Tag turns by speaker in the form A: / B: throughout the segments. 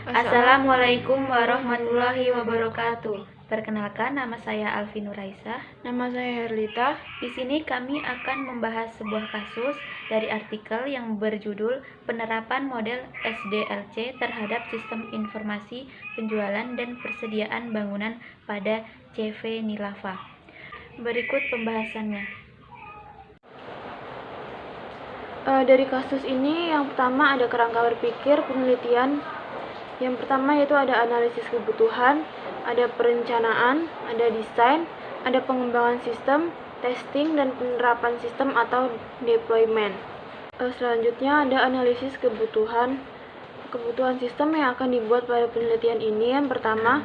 A: Assalamualaikum warahmatullahi wabarakatuh. Perkenalkan, nama saya Alfi Nuraisa.
B: Nama saya Herlita.
A: Di sini kami akan membahas sebuah kasus dari artikel yang berjudul Penerapan Model SDLC terhadap Sistem Informasi Penjualan dan Persediaan Bangunan pada CV Nilava. Berikut pembahasannya.
B: Dari kasus ini, yang pertama ada kerangka berpikir, penelitian. Yang pertama yaitu ada analisis kebutuhan, ada perencanaan, ada desain, ada pengembangan sistem, testing, dan penerapan sistem atau deployment. Selanjutnya ada analisis kebutuhan sistem yang akan dibuat pada penelitian ini. Yang pertama,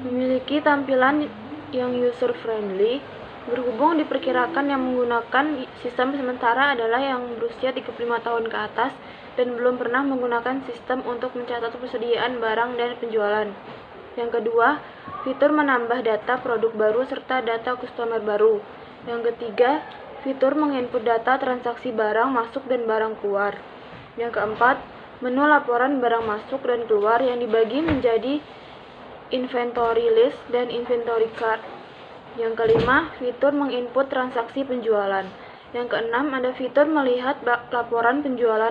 B: memiliki tampilan yang user friendly. Berhubung diperkirakan yang menggunakan sistem sementara adalah yang berusia 35 tahun ke atas dan belum pernah menggunakan sistem untuk mencatat persediaan barang dan penjualan. Yang kedua, fitur menambah data produk baru serta data customer baru. Yang ketiga, fitur menginput data transaksi barang masuk dan barang keluar. Yang keempat, menu laporan barang masuk dan keluar yang dibagi menjadi inventory list dan inventory card. Yang kelima, fitur menginput transaksi penjualan. Yang keenam, ada fitur melihat laporan penjualan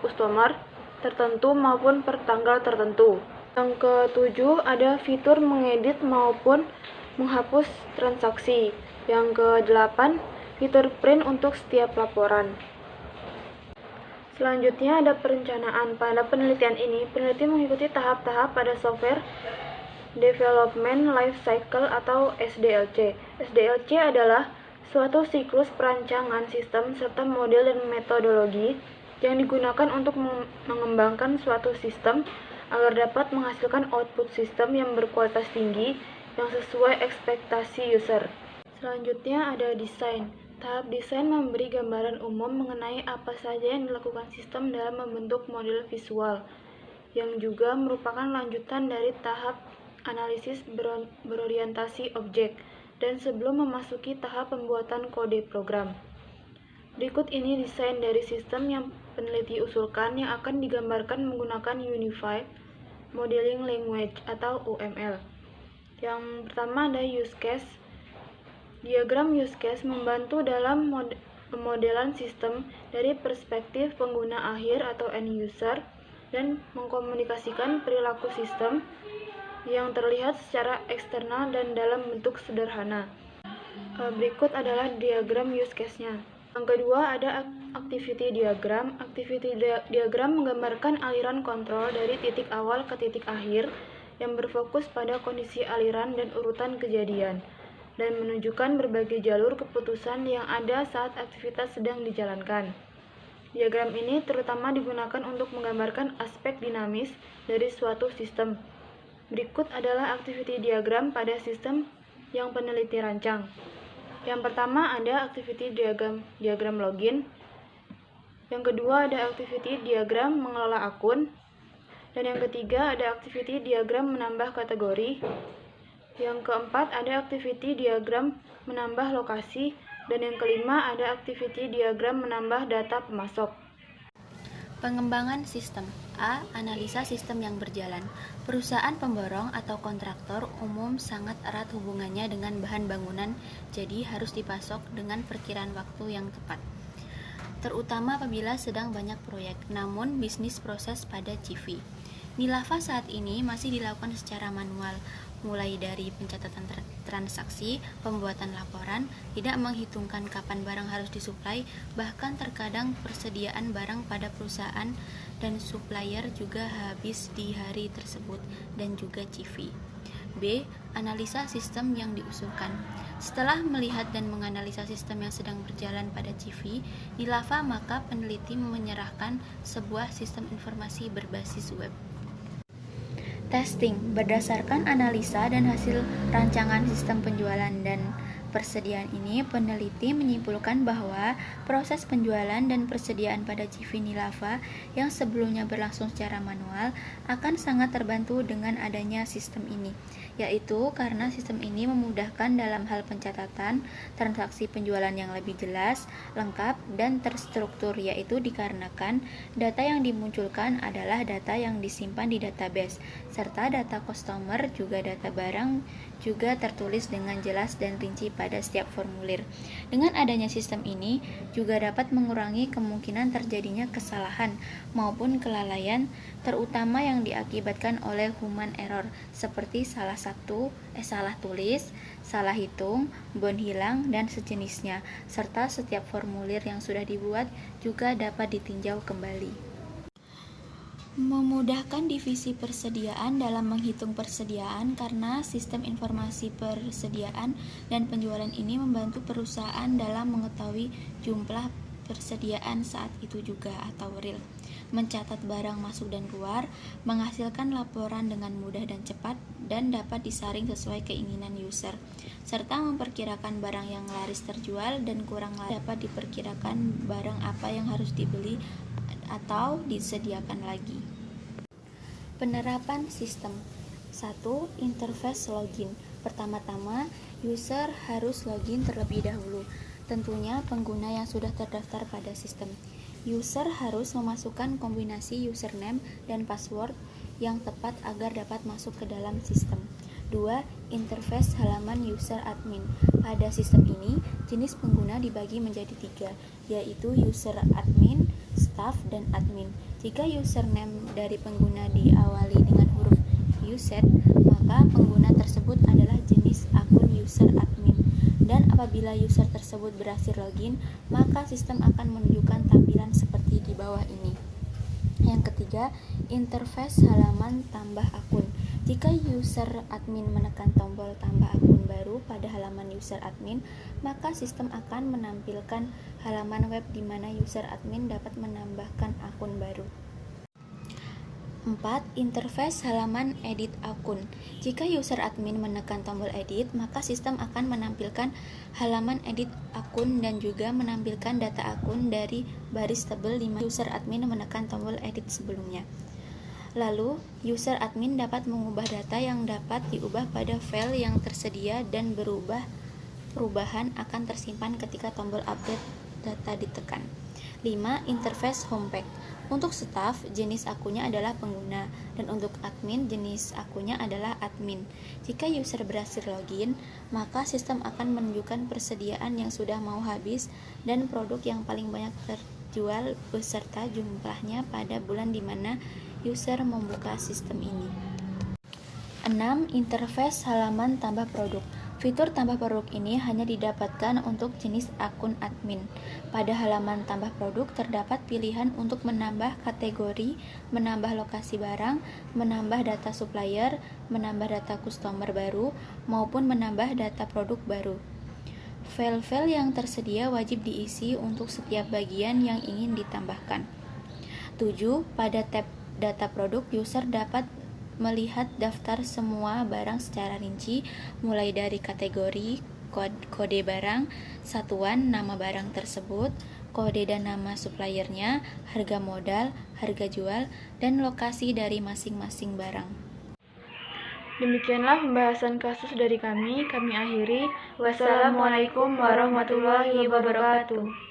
B: customer tertentu maupun per tanggal tertentu. Yang ketujuh, ada fitur mengedit maupun menghapus transaksi. Yang kedelapan, fitur print untuk setiap laporan. Selanjutnya ada perencanaan. Pada penelitian ini, peneliti mengikuti tahap-tahap pada software Development Life Cycle atau SDLC. SDLC adalah suatu siklus perancangan sistem serta model dan metodologi yang digunakan untuk mengembangkan suatu sistem agar dapat menghasilkan output sistem yang berkualitas tinggi yang sesuai ekspektasi user. Selanjutnya ada desain. Tahap desain memberi gambaran umum mengenai apa saja yang dilakukan sistem dalam membentuk model visual, yang juga merupakan lanjutan dari tahap analisis berorientasi objek, dan sebelum memasuki tahap pembuatan kode program. Berikut ini desain dari sistem yang peneliti usulkan yang akan digambarkan menggunakan Unified Modeling Language atau UML. Yang pertama ada use case. Diagram use case membantu dalam pemodelan sistem dari perspektif pengguna akhir atau end user dan mengkomunikasikan perilaku sistem yang terlihat secara eksternal dan dalam bentuk sederhana. Berikut adalah diagram use case-nya. Yang kedua ada activity diagram. Activity diagram menggambarkan aliran kontrol dari titik awal ke titik akhir yang berfokus pada kondisi aliran dan urutan kejadian, dan menunjukkan berbagai jalur keputusan yang ada saat aktivitas sedang dijalankan. Diagram ini terutama digunakan untuk menggambarkan aspek dinamis dari suatu sistem. Berikut adalah activity diagram pada sistem yang peneliti rancang. Yang pertama ada activity diagram login. Yang kedua ada activity diagram mengelola akun. Dan yang ketiga ada activity diagram menambah kategori. Yang keempat ada activity diagram menambah lokasi. Dan yang kelima ada activity diagram menambah data pemasok.
C: Pengembangan sistem. A. Analisa sistem yang berjalan. Perusahaan pemborong atau kontraktor umum sangat erat hubungannya dengan bahan bangunan, jadi harus dipasok dengan perkiraan waktu yang tepat. Terutama apabila sedang banyak proyek, namun bisnis proses pada CV. Nilava saat ini masih dilakukan secara manual, mulai dari pencatatan transaksi, pembuatan laporan, tidak menghitungkan kapan barang harus disuplai, bahkan terkadang persediaan barang pada perusahaan dan supplier juga habis di hari tersebut, dan juga CV. B. Analisa sistem yang diusulkan. Setelah melihat dan menganalisa sistem yang sedang berjalan pada CV, Nilava maka peneliti menyerahkan sebuah sistem informasi berbasis web. Testing berdasarkan analisa dan hasil rancangan sistem penjualan dan persediaan ini, peneliti menyimpulkan bahwa proses penjualan dan persediaan pada CV Nilava yang sebelumnya berlangsung secara manual akan sangat terbantu dengan adanya sistem ini, yaitu karena sistem ini memudahkan dalam hal pencatatan transaksi penjualan yang lebih jelas, lengkap, dan terstruktur, yaitu dikarenakan data yang dimunculkan adalah data yang disimpan di database, serta data customer juga data barang juga tertulis dengan jelas dan rinci pada setiap formulir. Dengan adanya sistem ini juga dapat mengurangi kemungkinan terjadinya kesalahan maupun kelalaian, terutama yang diakibatkan oleh human error seperti salah tulis, salah hitung, bon hilang, dan sejenisnya, serta setiap formulir yang sudah dibuat juga dapat ditinjau kembali. Memudahkan divisi persediaan dalam menghitung persediaan karena sistem informasi persediaan dan penjualan ini membantu perusahaan dalam mengetahui jumlah persediaan saat itu juga atau real, mencatat barang masuk dan keluar, menghasilkan laporan dengan mudah dan cepat, dan dapat disaring sesuai keinginan user, serta memperkirakan barang yang laris terjual dan kurang laris, dapat diperkirakan barang apa yang harus dibeli atau disediakan lagi. Penerapan sistem. 1. Interface login. Pertama-tama, user harus login terlebih dahulu. Tentunya pengguna yang sudah terdaftar pada sistem. User harus memasukkan kombinasi username dan password yang tepat agar dapat masuk ke dalam sistem. 2. Interface halaman user admin. Pada sistem ini, jenis pengguna dibagi menjadi 3, yaitu user admin, staff, dan admin. Jika username dari pengguna diawali dengan huruf UZ, maka pengguna tersebut adalah jenis akun user admin. Dan apabila user tersebut berhasil login, maka sistem akan menunjukkan tampilan seperti di bawah ini. Yang ketiga, interface halaman tambah akun. Jika user admin menekan tombol tambah akun baru pada halaman user admin, maka sistem akan menampilkan halaman web di mana user admin dapat menambahkan akun baru. 4. Interface halaman edit akun. Jika user admin menekan tombol edit, maka sistem akan menampilkan halaman edit akun dan juga menampilkan data akun dari baris tebal di mana user admin menekan tombol edit sebelumnya. Lalu, user admin dapat mengubah data yang dapat diubah pada file yang tersedia dan perubahan akan tersimpan ketika tombol update data ditekan. 5. Interface homepage. Untuk staff, jenis akunnya adalah pengguna, dan untuk admin, jenis akunnya adalah admin. Jika user berhasil login, maka sistem akan menunjukkan persediaan yang sudah mau habis dan produk yang paling banyak terjual beserta jumlahnya pada bulan di mana user membuka sistem ini. 6. Interface halaman tambah produk. Fitur tambah produk ini hanya didapatkan untuk jenis akun admin. Pada halaman tambah produk terdapat pilihan untuk menambah kategori, menambah lokasi barang, menambah data supplier, menambah data customer baru, maupun menambah data produk baru. File-file yang tersedia wajib diisi untuk setiap bagian yang ingin ditambahkan. 7. Pada tab data produk, user dapat melihat daftar semua barang secara rinci, mulai dari kategori, kode barang, satuan nama barang tersebut, kode dan nama suppliernya, harga modal, harga jual, dan lokasi dari masing-masing barang.
B: Demikianlah pembahasan kasus dari kami akhiri. Wassalamualaikum warahmatullahi wabarakatuh.